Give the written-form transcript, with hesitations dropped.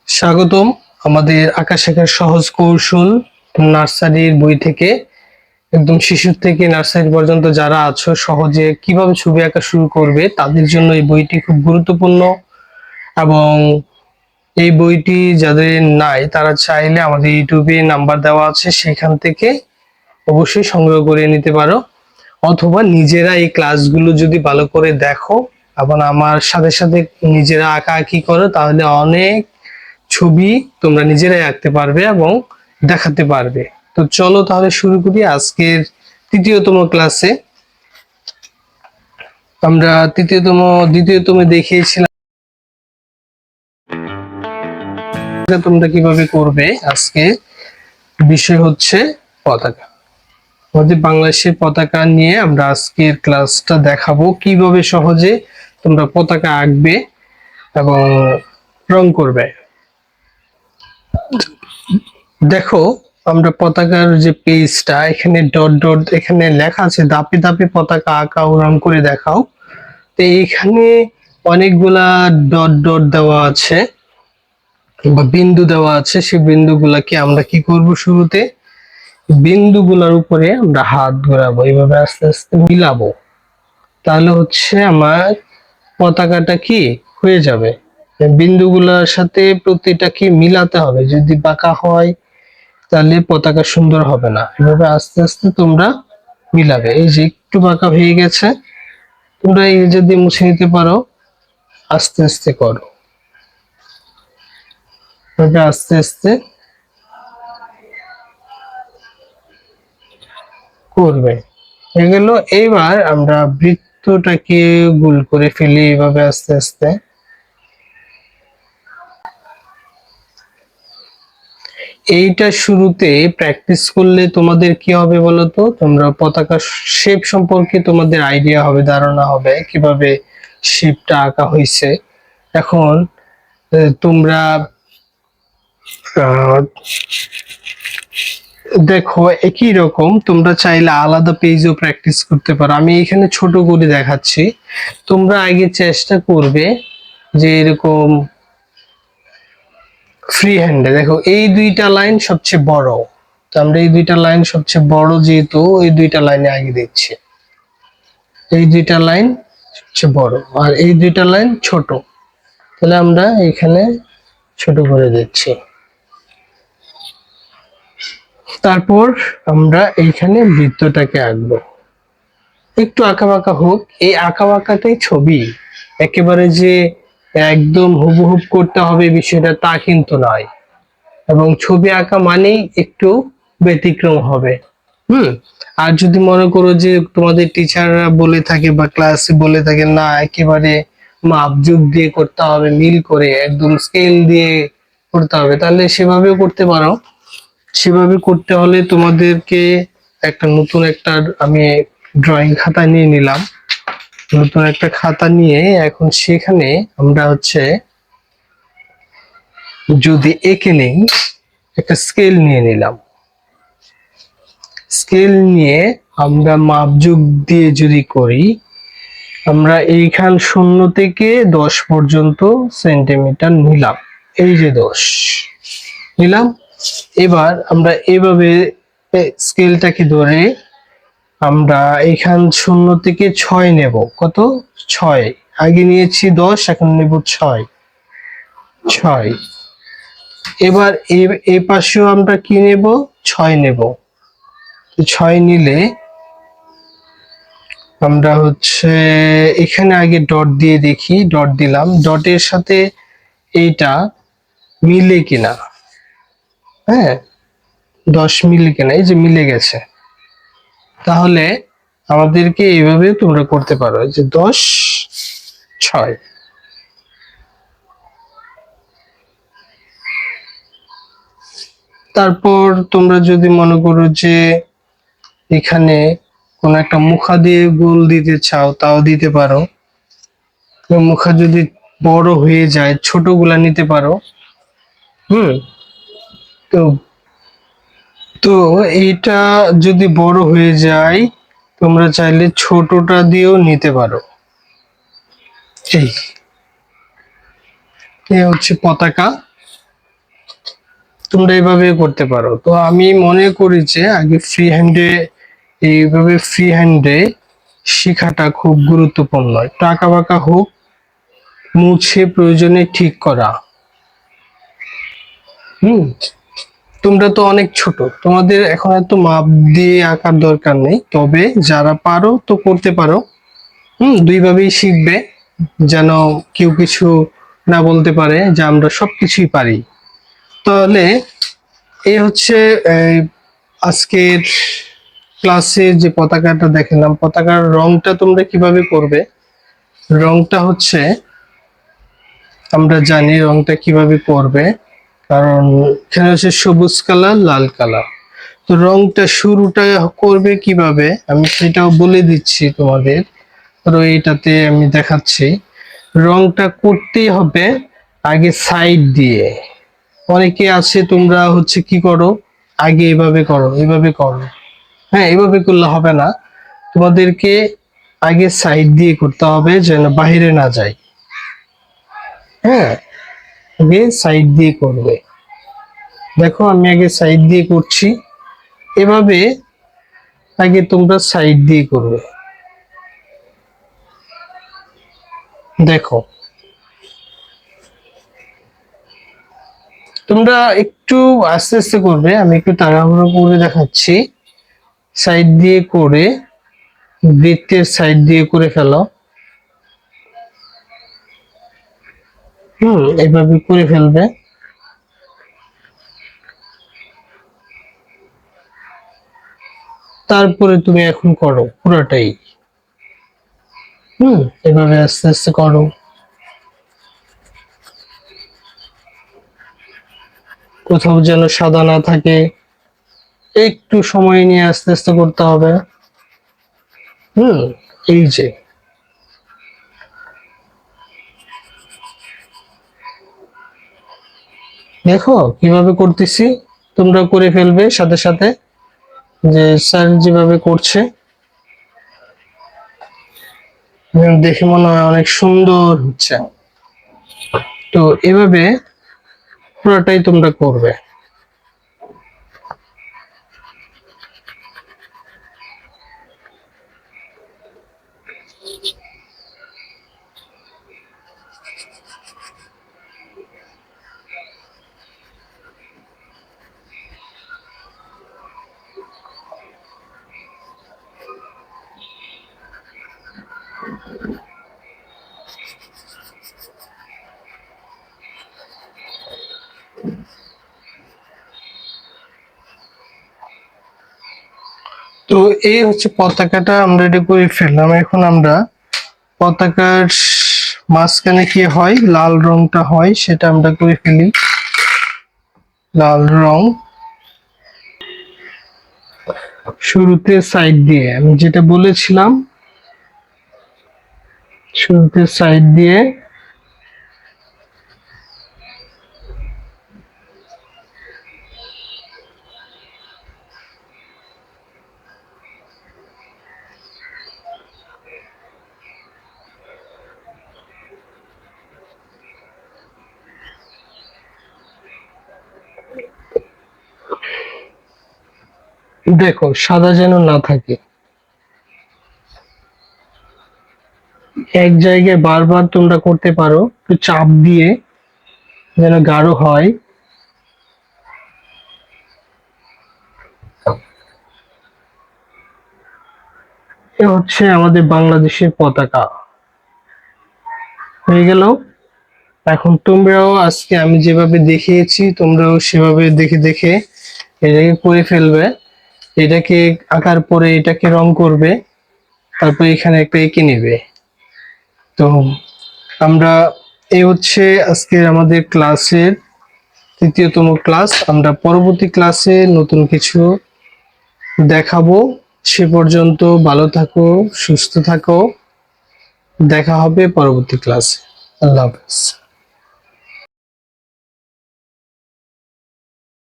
স্বাগতম আমাদের আঁকা শেখার সহজ কৌশল নার্সারির বই থেকে। একদম শিশু থেকে নার্সারি পর্যন্ত যারা আছো সহজে কিভাবে ছবি আঁকা শুরু করবে তাদের জন্য এই বইটি খুব গুরুত্বপূর্ণ। এবং এই বইটি যাদের নাই তারা চাইলে আমাদের ইউটিউবে নাম্বার দেওয়া আছে, সেখান থেকে অবশ্যই সংগ্রহ করে নিতে পারো। অথবা নিজেরা এই ক্লাসগুলো যদি ভালো করে দেখো এবং আমার সাথে সাথে নিজেরা আঁকাআঁকি করো, তাহলে অনেক ছবি তোমরা নিজেরাই আঁকতে পারবে এবং দেখাতে পারবে। তো চলো তাহলে শুরু করি আজকের তৃতীয়তম ক্লাসে। আমরা দ্বিতীয়তম দেখিয়েছিলাম তোমরা কিভাবে করবে। আজকে বিষয় হচ্ছে পতাকা। আমাদের বাংলাদেশের পতাকা নিয়ে আমরা আজকের ক্লাসটা দেখাবো, কিভাবে সহজে তোমরা পতাকা আঁকবে এবং রং করবে। দেখো, আমরা পতাকার যে পেজটা, এখানে ডট ডট এখানে লেখা আছে ধাপে ধাপে পতাকা আঁকা ও রং করে দেখাও। তো এইখানে অনেকগুলা ডট ডট দেওয়া আছে বা বিন্দু দেওয়া আছে। সেই বিন্দুগুলাকে আমরা কি করব, শুরুতে বিন্দুগুলার উপরে আমরা হাত ঘোরাবো, এইভাবে আস্তে আস্তে মিলাবো। তাহলে হচ্ছে আমার পতাকাটা কি হয়ে যাবে। বিন্দুগুলার সাথে প্রতিটা কি মিলাতে হবে, যদি বাঁকা হয় তাহলে পতাকা সুন্দর হবে না। এভাবে আস্তে আস্তে তোমরা মিলাবে। এই যে একটু বাঁকা হয়ে গেছে, তোমরা এই যদি মুছে নিতে পারো, আস্তে আস্তে করো, এভাবে আস্তে আস্তে করবে। এগুলো এবার আমরা বৃত্তটাকে গোল করে ফেলি এইভাবে আস্তে আস্তে। এইটা শুরুতে প্র্যাকটিস করলে তোমাদের কি হবে বলতো, তোমরা পতাকা শেপ সম্পর্কে তোমাদের আইডিয়া হবে, ধারণা হবে কিভাবে শেপটা আঁকা হয়েছে। এখন তোমরা দেখো একই রকম তোমরা চাইলে আলাদা পেজও প্র্যাকটিস করতে পারো। আমি এখানে ছোট করে দেখাচ্ছি, তোমরা আগে চেষ্টা করবে যে এরকম ফ্রি হ্যান্ডে। দেখো এই দুইটা লাইন সবচেয়ে বড়, তো আমরা এই দুইটা লাইন সবচেয়ে বড় যেহেতু এই দুইটা লাইনে আগে দিচ্ছি। এই দুইটা লাইন সবচেয়ে বড় আর এই দুইটা লাইন ছোট, তাহলে আমরা এখানে ছোট করে দিচ্ছি। তারপর আমরা এইখানে বৃত্তটাকে আঁকবো, একটু আঁকা বাঁকা হোক। এই আঁকা বাঁকাটাই ছবি, একেবারে যে একদম হুবহুব করতে হবে বিষয়টা তা কিন্তু নয়। এবং ছবি আঁকা মানেই একটু ব্যতিক্রম হবে। আর যদি মনে করো যে তোমাদের টিচাররা বলে থাকে বা ক্লাসে বলে থাকে না একেবারে মাপ যোগ দিয়ে করতে হবে, মিল করে একদম স্কেল দিয়ে করতে হবে, তাহলে সেভাবেও করতে পারো। সেভাবে করতে হলে তোমাদেরকে নতুন একটা আমি ড্রয়িং খাতা নিয়ে নিলাম। নতুন একটা খাতা নিয়ে এখন সেখানে আমরা হচ্ছে যদি এঁকে নেই, একটা স্কেল নিয়ে নিলাম। স্কেল নিয়ে আমরা মাপযোগ দিয়ে যদি করি, আমরা এইখান 0 থেকে 10 পর্যন্ত সেন্টিমিটার নিলাম। এই যে 10 নিলাম। এবার আমরা এইভাবে স্কেলটাকে ধরে আমরা এইখান 0 থেকে 6 নেব। কত? 6। আগে নিয়েছি 10, এখন নেব 6। এবার এই পাশেও আমরা কি নেব? 6 নেব। 6 নিলে আমরা হচ্ছে এখানে আগে ডট দিয়ে দেখি, ডট দিলাম, ডটের সাথে এইটা মিলে কিনা। হ্যাঁ, 10 মিলে কিনা, এই যে মিলে গেছে। তাহলে আমাদেরকে এইভাবে তোমরা করতে পারো, যে 10, 6। তারপর তোমরা যদি মনে করো যে এখানে কোন একটা মুখা দিয়ে গোল দিতে চাও, তাও দিতে পারো। মুখা যদি বড় হয়ে যায়, ছোটগুলা নিতে পারো। তো তো এইটা যদি বড় হয়ে যায়, তোমরা চাইলে ছোটটা দিয়েও নিতে পারো। এই হচ্ছে পতাকা। তোমরা এইভাবে করতে পারো। তো আমি মনে করি যে আগে ফ্রি হ্যান্ডে, এইভাবে ফ্রি হ্যান্ডে শেখাটা খুব গুরুত্বপূর্ণ। একটু আঁকা বাঁকা হোক, মুছে প্রয়োজনে ঠিক করা। হুম, তোমরা তো অনেক ছোট, তোমাদের এখন এত মাপ দিয়ে আঁকার দরকার নেই, তবে যারা পারো তো করতে পারো। দুইভাবেই শিখবে, যেন কেউ কিছু না বলতে পারে যে আমরা সবকিছুই পারি। তাহলে এই হচ্ছে এই, আজকের ক্লাসে যে পতাকাটা দেখালাম, পতাকার রংটা তোমরা কিভাবে করবে। রংটা হচ্ছে, আমরা জানি রংটা কিভাবে করবে, কারণ এখানে হচ্ছে সবুজ কালার, লাল কালার। তো রংটা শুরুটা করবে কিভাবে আমি সেটাও বলে দিচ্ছি তোমাদের। ধরো এইটাতে আমি দেখাচ্ছি, রংটা করতেই হবে আগে সাইড দিয়ে। অনেকে আছে তোমরা হচ্ছে কি করো, আগে এভাবে করো, এভাবে করো। হ্যাঁ, এভাবে করলে হবে না, তোমাদেরকে আগে সাইড দিয়ে করতে হবে যেন বাহিরে না যায়। হ্যাঁ, আগে সাইড দিয়ে করবে। দেখো আমি আগে সাইড দিয়ে করছি, এভাবে আগে তোমরা সাইড দিয়ে করবে। দেখো তোমরা একটু আস্তে আস্তে করবে, আমি একটু তাড়াহুড়ো করে দেখাচ্ছি। সাইড দিয়ে করে, বৃত্তের সাইড দিয়ে করে ফেলো। এইভাবে করে ফেলবে। তারপরে তুমি এখন করো পুরোটাই। এভাবে আস্তে আস্তে করো। কোথাও যেন সাদা না থাকে, একটু সময় নিয়ে আস্তে আস্তে করতে হবে। হুম এই যে দেখো কিভাবে করতেছি, তোমরা করে ফেলবে সাথে সাথে, যে স্যার যেভাবে করছে। দেখে মনে হয় অনেক সুন্দর হচ্ছে। তো এভাবে পুরোটাই তোমরা করবে। তো এই হচ্ছে পতাকাটা আমরা রেডি করে ফেললাম। এখন আমরা পতাকার মাঝখানে কি হয়, লাল রংটা হয়, সেটা আমরা করে ফেলি। লাল রং শুরুতে সাইড দিয়ে, আমি যেটা বলেছিলাম, শুরুতে সাইড দিয়ে। দেখো সাদা যেন না থাকে, এক জায়গায় বারবার তোমরা করতে পারো, একটু চাপ দিয়ে যেন গাঢ় হয়। এ হচ্ছে আমাদের বাংলাদেশের পতাকা হয়ে গেল। এখন তোমরাও আজকে আমি যেভাবে দেখিয়েছি তোমরাও সেভাবে দেখে দেখে এটাকে করে ফেলবে। এটাকে আঁকার পরে এটাকে রং করবে, তারপর এখানে একটা এঁকে নেবে। তো আমরা, এই হচ্ছে আজকে আমাদের ক্লাসের তৃতীয়তম ক্লাস। আমরা পরবর্তী ক্লাসে নতুন কিছু দেখাবো। সে পর্যন্ত ভালো থাকো, সুস্থ থাকো। দেখা হবে পরবর্তী ক্লাসে। আল্লাহ হাফেজ।